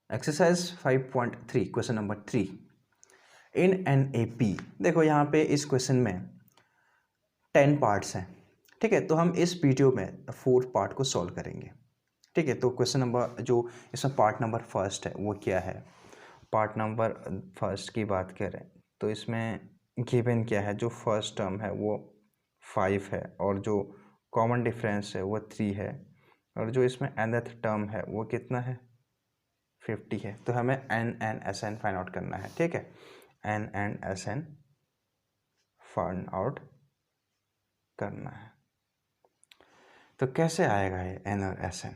Exercise 5.3 question number 3 in an A P. देखो यहाँ पे इस क्वेश्चन में 10 पार्ट्स हैं, ठीक है। तो हम इस वीडियो में 4th पार्ट को सॉल्व करेंगे, ठीक है। तो क्वेश्चन नंबर जो इसमें पार्ट नंबर फर्स्ट है वो क्या है। पार्ट नंबर फर्स्ट की बात करें तो इसमें गिवन क्या है, जो फर्स्ट टर्म है वो 5 है और जो कॉमन डिफरेंस है वो 3 है और जो इसमें nth टर्म है वो कितना है 50 है। तो हमें n n S n find out करना है, ठीक है। N n S n find out करना है। तो कैसे आएगा ये एन और एस एन,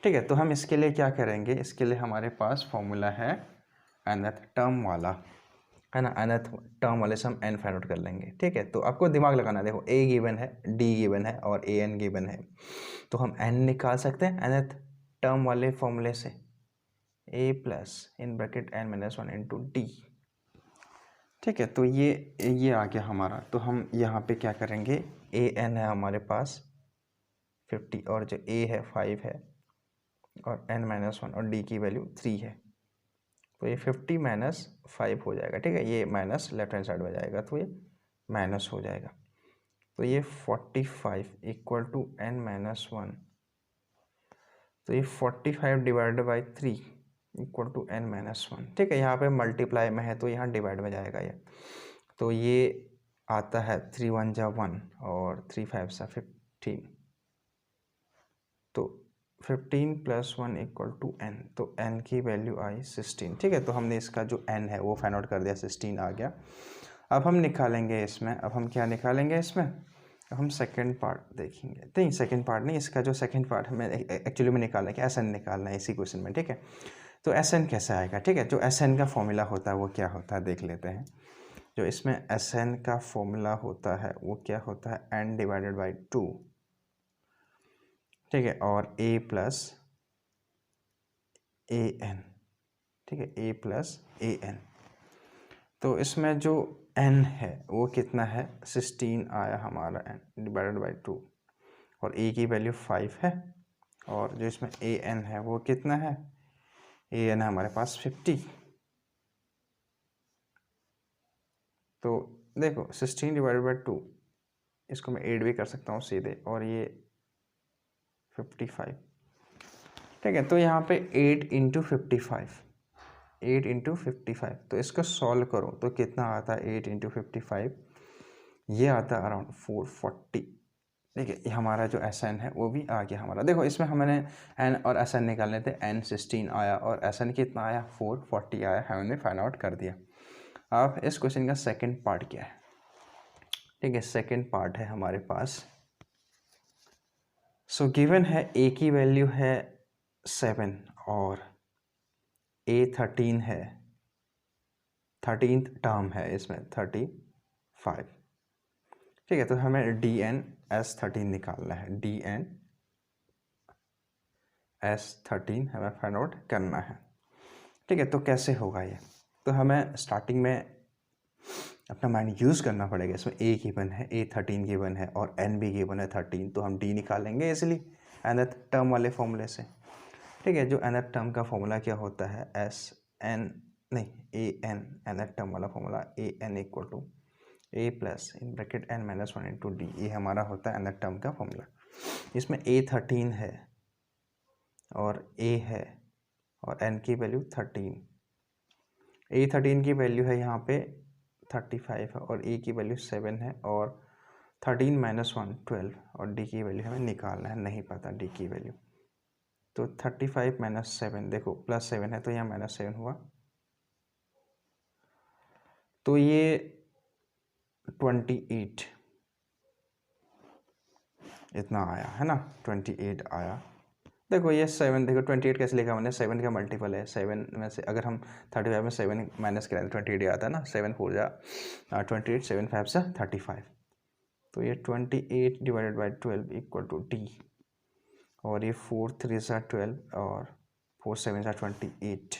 ठीक है। तो हम इसके लिए क्या करेंगे, इसके लिए हमारे पास फॉर्मूला है nth टर्म वाला, है ना। nth टर्म वाले से हम एन फाइंड आउट कर लेंगे, ठीक है। तो आपको दिमाग लगाना, देखो ए गिवन है, डी गिवन है और ए एन गिवन है। तो हम एन निकाल सकते हैं nth टर्म वाले फॉर्मूले से, a plus in bracket n minus 1 into d, ठीक है। तो ये आ गया हमारा। तो हम यहाँ पे क्या करेंगे, ए एन है हमारे पास 50 और जो ए है 5 है और एन माइनस 1 और डी की वैल्यू 3 है। तो ये 50 माइनस 5 हो जाएगा, ठीक है। ये माइनस लेफ्ट हैंड साइड में जाएगा तो ये माइनस हो जाएगा। तो ये 45 इक्वल टू एन माइनस 1, तो ये 45 divided by 3 equal to n minus 1, ठीक है। यहाँ पे मल्टीप्लाई में है तो यहाँ डिवाइड में जाएगा ये। तो ये आता है 3 1 जा 1 और 3 5 सा 15, तो 15 प्लस 1 इक्वल टू एन। तो एन की वैल्यू आई 16, ठीक है। तो हमने इसका जो एन है वो फाइंड आउट कर दिया, 16 आ गया। अब हम निकालेंगे इसमें, अब हम क्या निकालेंगे इसमें, अब हम सेकंड पार्ट देखेंगे। नहीं, सेकंड पार्ट नहीं, इसका जो सेकंड पार्ट हमें एक्चुअली में निकालना है कि एस एन निकालना है इसी क्वेश्चन में, ठीक है। तो एस एन कैसे आएगा, ठीक है। जो एस एन का फॉर्मूला होता है वो क्या होता है देख लेते हैं। जो इसमें एस एन का फॉर्मूला होता है वो क्या होता है, एन डिवाइडेड बाई 2, ठीक है, और ए प्लस ए एन, ठीक है, ए प्लस ए एन। तो इसमें जो एन है वो कितना है, 16 आया हमारा एन डिवाइडेड बाई 2 और ए की वैल्यू 5 है और जो इसमें ए एन है वो कितना है, ए एन है हमारे पास 50। तो देखो 16 डिवाइडेड बाई 2, इसको मैं 8 भी कर सकता हूँ सीधे, और ये 55, ठीक है। तो यहाँ पे 8 इंटू 55, 8 इंटू 55, तो इसको सॉल्व करो तो कितना आता है 8 इंटू 55, ये आता है अराउंड 440, ठीक है। ये हमारा जो एस एन है वो भी आ गया हमारा। देखो इसमें हमने एन और एस एन निकालने थे, एन 16 आया और एस एन कितना आया 440 आया, हमने फाइंड आउट कर दिया। अब इस क्वेश्चन का सेकंड पार्ट क्या है, ठीक है। सेकंड पार्ट है हमारे पास, सो गिवन है ए की वैल्यू है 7 और ए 13 है, 13th टर्म है इसमें 35, ठीक है। तो हमें डी एन एस 13 निकालना है, डी एन एस 13 हमें फाइंड आउट करना है, ठीक है। तो कैसे होगा ये, तो हमें स्टार्टिंग में अपना माइंड यूज़ करना पड़ेगा। इसमें ए गिवन है, ए 13 गिवन है और एन भी गिवन है 13, तो हम डी निकालेंगे इसलिए nth टर्म वाले फॉर्मूले से, ठीक है। जो nth टर्म का फॉर्मूला क्या होता है, एस एन नहीं ए एन, nth टर्म वाला formula a n equal to a plus in bracket n minus 1 into d, ये हमारा होता है nth टर्म का फॉर्मूला। इसमें ए 13 है और ए है और एन की वैल्यू 13, ए 13 की वैल्यू है यहाँ पे 35 है और ए की वैल्यू 7 है और 13 माइनस 1 12 और डी की वैल्यू हमें निकालना है, नहीं पता डी की वैल्यू। तो 35 माइनस 7, देखो प्लस 7 है तो यहाँ माइनस 7 हुआ, तो ये 28 इतना आया है ना, 28 आया। देखो ये 7, देखो 28 कैसे लिखा मैंने, 7 का मल्टीपल है, 7 में से अगर हम 35 में 7 माइनस करें तो 28 आता है ना, 7 4 जा 28, 7 5 से 35, तो ये 28 divided by 12 equal to d, और ये 4 3 सा 12 और 4 7 सा 28।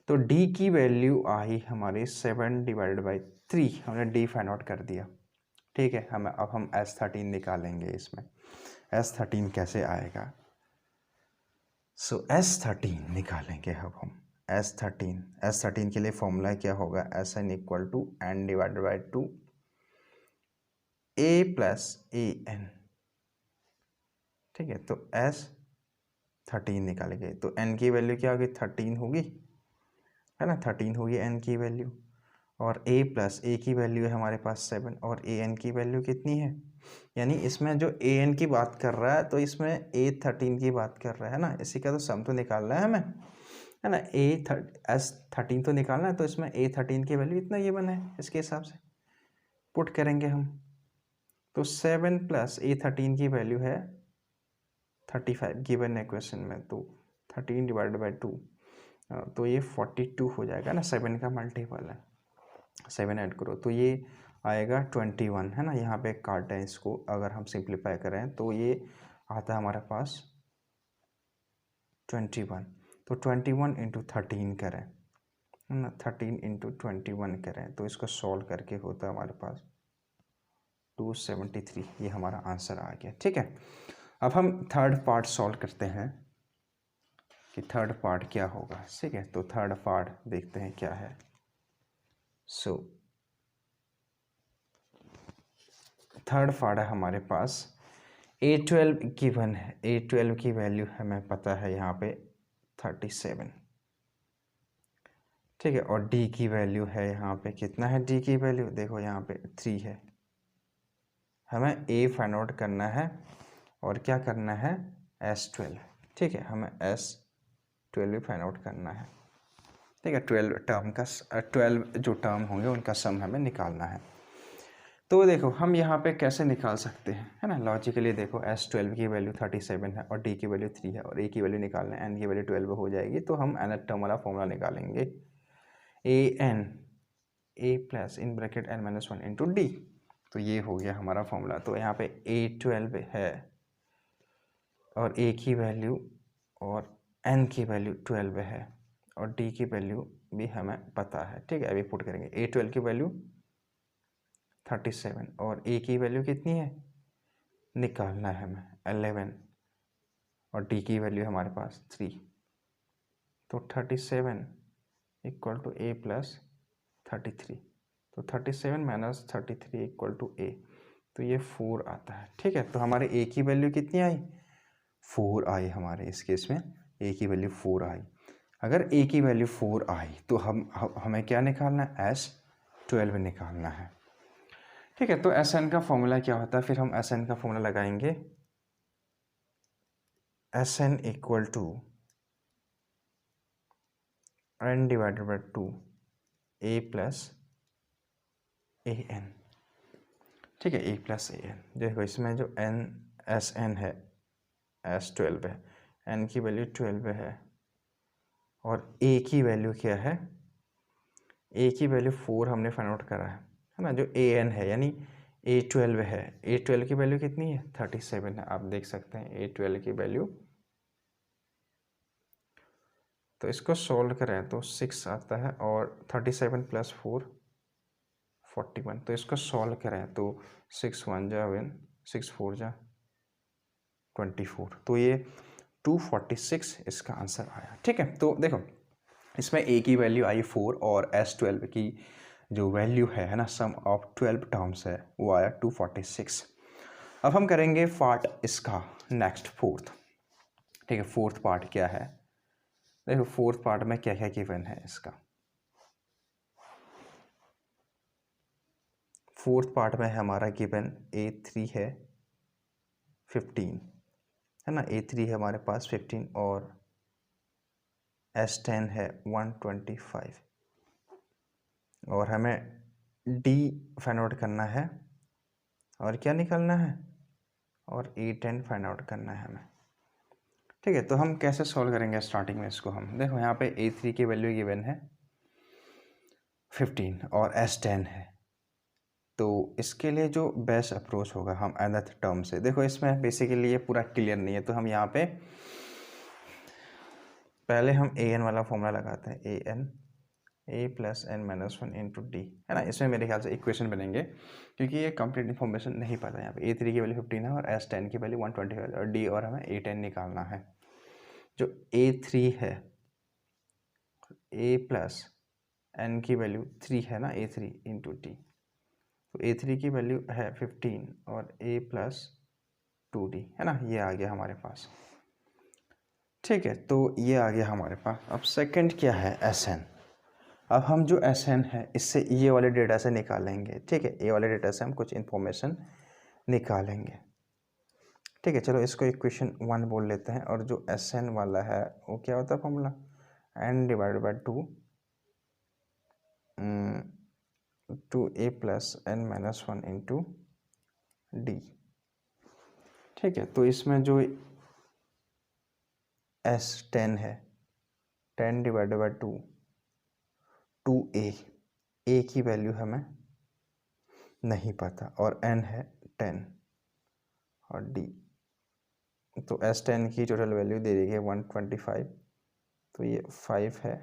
तो डी की वैल्यू आई हमारी 7 डिवाइडेड बाई 3, हमने डी फाइंड आउट कर दिया, ठीक है। अब हम S13 निकालेंगे। इसमें S13 कैसे आएगा, सो S13 निकालेंगे अब हम S13 के लिए फॉर्मूला क्या होगा, Sn equal to n divided by 2 a plus an। ठीक है, तो S13 निकालेंगे तो n की वैल्यू क्या होगी, 13 होगी, है ना, 13 होगी n की वैल्यू, और a प्लस a की वैल्यू है हमारे पास 7 और an की वैल्यू कितनी है, यानी इसमें जो an की बात कर रहा है तो इसमें A13 की बात कर रहा है ना, इसी का तो सम तो निकालना है हमें, है ना, S13 तो निकालना है, तो इसमें A13 की वैल्यू इतना ये बना है, इसके हिसाब से पुट करेंगे हम, तो 7 प्लस A13 की वैल्यू है 35 गिवन है क्वेश्चन में, तो 13 डिवाइडेड बाई 2 तो ये 42 हो जाएगा ना, 7 का मल्टीपल है, 7 ऐड करो तो ये आएगा 21, है ना, यहाँ पे काट है इसको, अगर हम सिंप्लीफाई करें तो ये आता है हमारे पास 21, तो 21 इंटू 13 करें, है ना, 13 इंटू 21 करें तो इसको सॉल्व करके होता है हमारे पास 273, ये हमारा आंसर आ गया। ठीक है, अब हम थर्ड पार्ट सॉल्व करते हैं कि थर्ड पार्ट क्या होगा। ठीक है, तो थर्ड पार्ट देखते हैं क्या है। सो थर्ड पार्ट है हमारे पास A12 गिवन है, A12 की वैल्यू हमें पता है यहाँ पे 37, ठीक है, और D की वैल्यू है यहाँ पे कितना है, D की वैल्यू देखो यहाँ पे 3 है, हमें A फाइंड आउट करना है और क्या करना है S12, ठीक है, हमें S12 भी फाइंड आउट करना है। ठीक है, 12 जो टर्म होंगे उनका सम हमें निकालना है। तो देखो हम यहाँ पे कैसे निकाल सकते हैं, है ना, लॉजिकली देखो S12 की वैल्यू 37 है और D की वैल्यू 3 है और A की वैल्यू निकालना है, N की वैल्यू 12 हो जाएगी, तो हम nth टर्म वाला फॉर्मूला निकालेंगे, A plus in bracket n minus 1 into D, तो ये हो गया हमारा फॉर्मूला। तो यहाँ पे A12 है और A की वैल्यू और N की वैल्यू 12 है और D की वैल्यू भी हमें पता है। ठीक है, अभी पुट करेंगे, A12 की वैल्यू 37 और A की वैल्यू कितनी है निकालना है हमें 11 और D की वैल्यू हमारे पास 3, तो 37 इक्वल टू A प्लस 33, तो 37 माइनस 33 इक्वल टू A, तो ये 4 आता है। ठीक है, तो हमारे A की वैल्यू कितनी आई, 4 आई, हमारे इस केस में A की वैल्यू 4 आई। अगर A की वैल्यू 4 आई तो हमें क्या निकालना है, S12 निकालना है। ठीक है, तो Sn का फॉर्मूला क्या होता है, फिर हम Sn का फॉर्मूला लगाएंगे, Sn equal to n divided by 2 A plus an। ठीक है, A प्लस an, देखो इसमें जो Sn है S12 है, n की वैल्यू 12 है और A की वैल्यू क्या है, A की वैल्यू 4 हमने फाइंड आउट करा है ना, जो an है यानी A12 है, A12 की वैल्यू कितनी है 37 है, आप देख सकते हैं A12 की वैल्यू, तो इसको सॉल्व करें तो 6 आता है और 37 प्लस 4 41, तो इसको सॉल्व करें तो 6 1 जा 1 6 4 जा 24, तो ये 246 इसका आंसर आया। ठीक है, तो देखो इसमें A की वैल्यू आई 4 और S12 की जो वैल्यू है ना, सम ऑफ 12 टर्म्स है वो आया 246। अब हम करेंगे पार्ट इसका नेक्स्ट फोर्थ। ठीक है, फोर्थ पार्ट क्या है, देखो फोर्थ पार्ट में क्या क्या गिवन है इसका। फोर्थ पार्ट में हमारा गिवन A3 है 15, है ना, A3 है हमारे पास 15 और S10 है 125 और हमें D फाइंड आउट करना है और क्या निकालना है, और A10 फाइंड आउट करना है हमें। ठीक है, तो हम कैसे सॉल्व करेंगे स्टार्टिंग में इसको, हम देखो यहाँ पे A3 की वैल्यू गिवन है 15 और S10 है, तो इसके लिए जो बेस्ट अप्रोच होगा हम nth टर्म से, देखो इसमें बेसिकली ये पूरा क्लियर नहीं है, तो हम यहाँ पे पहले हम an वाला फॉर्मूला लगाते हैं, an a plus n minus 1 into d, है ना, इसमें मेरे ख्याल से इक्वेशन बनेंगे क्योंकि ये कंप्लीट इन्फॉर्मेशन नहीं पता। यहाँ पे A3 की वैल्यू 15 है और S10 की वैल्यू 125 और D और हमें A10 निकालना है। जो A3 है, A प्लस n की वैल्यू 3 है ना, A3 इंटू टी, तो A3 की वैल्यू है 15 और A प्लस 2D है ना, ये आ गया हमारे पास। ठीक है, तो ये आ गया हमारे पास। अब सेकंड क्या है, Sn। अब हम जो Sn है इससे ये वाले डेटा से निकालेंगे। ठीक है, ये वाले डेटा से हम कुछ इन्फॉर्मेशन निकालेंगे। ठीक है, चलो इसको इक्वेशन 1 बोल लेते हैं। और जो Sn वाला है वो क्या होता है formula, n divided by 2a plus n minus 1 into d. ठीक है, तो इसमें जो S10 है 10 डिवाइडेड बाई 2a, a की वैल्यू हमें नहीं पता और n है 10 और d, तो S10 की टोटल वैल्यू दे दी है 125, तो ये 5 है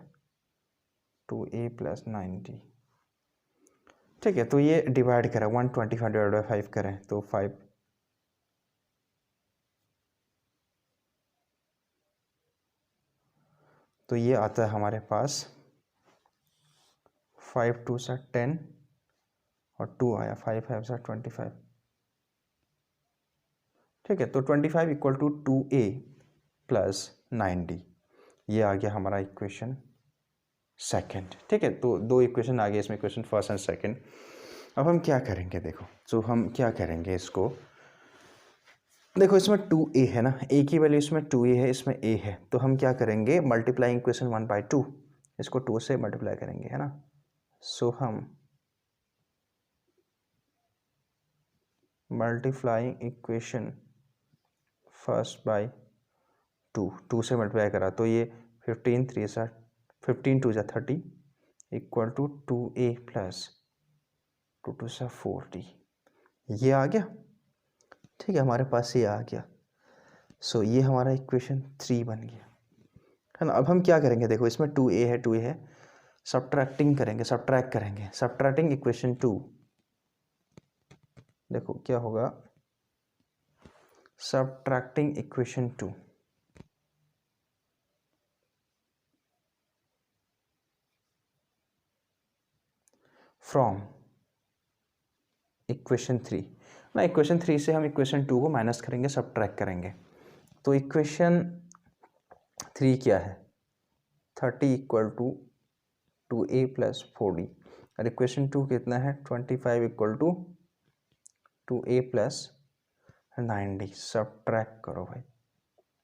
2a प्लस 90। ठीक है, तो ये डिवाइड करें 125 डिवाइड बाई 5 करें तो 5, तो ये आता है हमारे पास 5 2 से 10 और 2 आया 5 5 से 25। ठीक है, तो 25 इक्वल टू 2a प्लस 90, ये आ गया हमारा इक्वेशन सेकंड। ठीक है, तो दो इक्वेशन आ गए इसमें, इक्वेशन फर्स्ट एंड सेकंड। अब हम क्या करेंगे, देखो तो हम क्या करेंगे इसको, देखो इसमें 2a है ना, a की वैल्यू इसमें 2a है, इसमें a है, तो हम क्या करेंगे, मल्टीप्लाइंग इक्वेशन 1 बाई 2, इसको 2 से मल्टीप्लाई करेंगे है ना। सो हम मल्टीप्लाइंग इक्वेशन फर्स्ट बाई 2 से मल्टीप्लाई करा तो ये 15 3 सा 15 2 सा 30 इक्वल टू 2a प्लस 2 2 सा 40, ये आ गया। ठीक है, हमारे पास ये आ गया। सो ये हमारा इक्वेशन 3 बन गया है ना। अब हम क्या करेंगे, देखो इसमें 2a है, 2a है, सब्ट्रैक्टिंग करेंगे, सब्ट्रैक्ट करेंगे, सब्ट्रैक्टिंग इक्वेशन 2, देखो क्या होगा, सब्ट्रैक्टिंग इक्वेशन 2 फ्रॉम इक्वेशन 3 ना, इक्वेशन 3 से हम इक्वेशन 2 को माइनस करेंगे, सब्ट्रैक्ट करेंगे, तो इक्वेशन 3 क्या है, 30 equal to 2a plus 4d, और इक्वेशन 2 कितना है, 25 equal to 2a plus 90। Subtract करो भाई,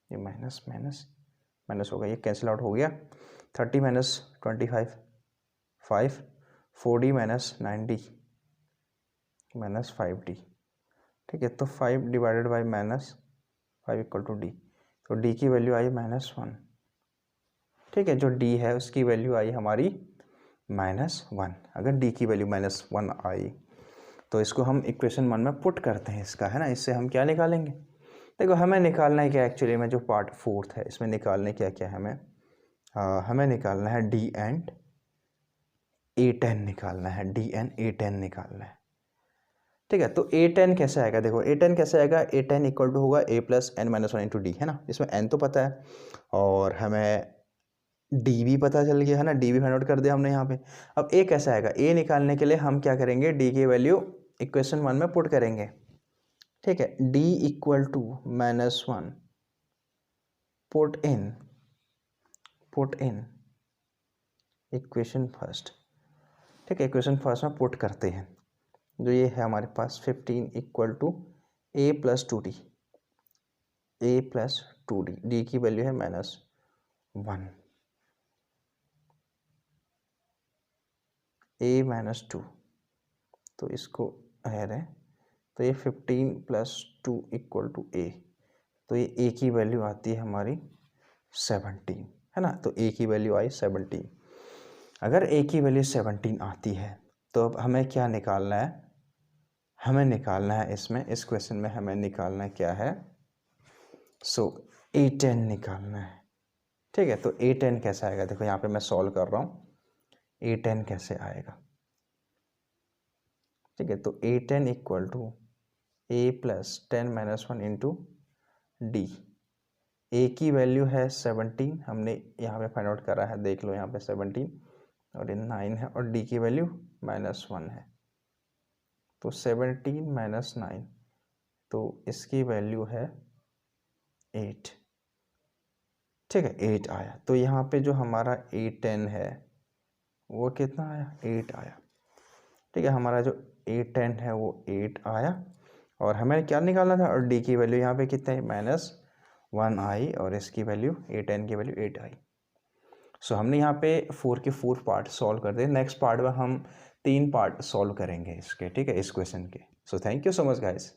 ये माइनस माइनस माइनस होगा, ये कैंसिल आउट हो गया, 30 minus 25 5, 4d minus 90 minus 5d। ठीक है, तो 5 divided by minus 5 equal to d, तो डी की वैल्यू आई -1। ठीक है, जो डी है उसकी वैल्यू आई हमारी -1। अगर डी की वैल्यू -1 आई तो इसको हम इक्वेशन 1 में पुट करते हैं इसका, है ना। इससे हम क्या निकालेंगे, देखो हमें निकालना है क्या, एक्चुअली में जो पार्ट 4th है इसमें निकालने क्या क्या है हमें, हमें निकालना है डी एंड A10 निकालना है, डी एंड A10 निकालना है। ठीक है, तो A10 कैसे आएगा, देखो A10 कैसे आएगा, A10 इक्वल टू होगा a plus n minus 1 into d, है ना। इसमें n तो पता है और हमें d भी पता चल गया है ना, d भी फाइंड आउट कर दिया हमने यहाँ पे। अब a कैसे आएगा, a निकालने के लिए हम क्या करेंगे, d की वैल्यू इक्वेशन 1 में पुट करेंगे। ठीक है, d equal to -1 put in equation first. ठीक है, इक्वेशन फर्स्ट में पुट करते हैं, जो ये है हमारे पास 15 equal to a plus 2d, a plus 2d, d की वैल्यू है -1, a माइनस 2, तो इसको है तो ये 15 प्लस 2 इक्वल टू a, तो ये a की वैल्यू आती है हमारी 17, है ना। तो a की वैल्यू आई 17। अगर a की वैल्यू 17 आती है तो अब हमें क्या निकालना है, हमें निकालना है इसमें, इस क्वेश्चन में हमें निकालना क्या है, सो A10 निकालना है। ठीक है, तो A10 कैसे आएगा, देखो यहाँ पे मैं सॉल्व कर रहा हूँ, A10 कैसे आएगा। ठीक है, तो A10 equal to a plus 10 minus 1 into d, a की वैल्यू है 17, हमने यहाँ पे फाइंड आउट करा है, देख लो यहाँ पे 17 और ये 9 है, और डी की वैल्यू -1 है। तो 17 - 9, तो इसकी वैल्यू है 8। ठीक है, 8 आया। तो यहाँ पे जो हमारा A10 है वो कितना आया, 8 आया। ठीक है, हमारा जो A10 है वो 8 आया, और हमें क्या निकालना था, और डी की वैल्यू यहाँ पे कितना है, -1 आई, और इसकी वैल्यू A10 की वैल्यू 8 आई। सो हमने यहाँ पे 4 के 4 पार्ट सॉल्व कर दिए। नेक्स्ट पार्ट में हम 3 पार्ट सॉल्व करेंगे इसके, ठीक है, इस क्वेश्चन के। So thank you so much guys.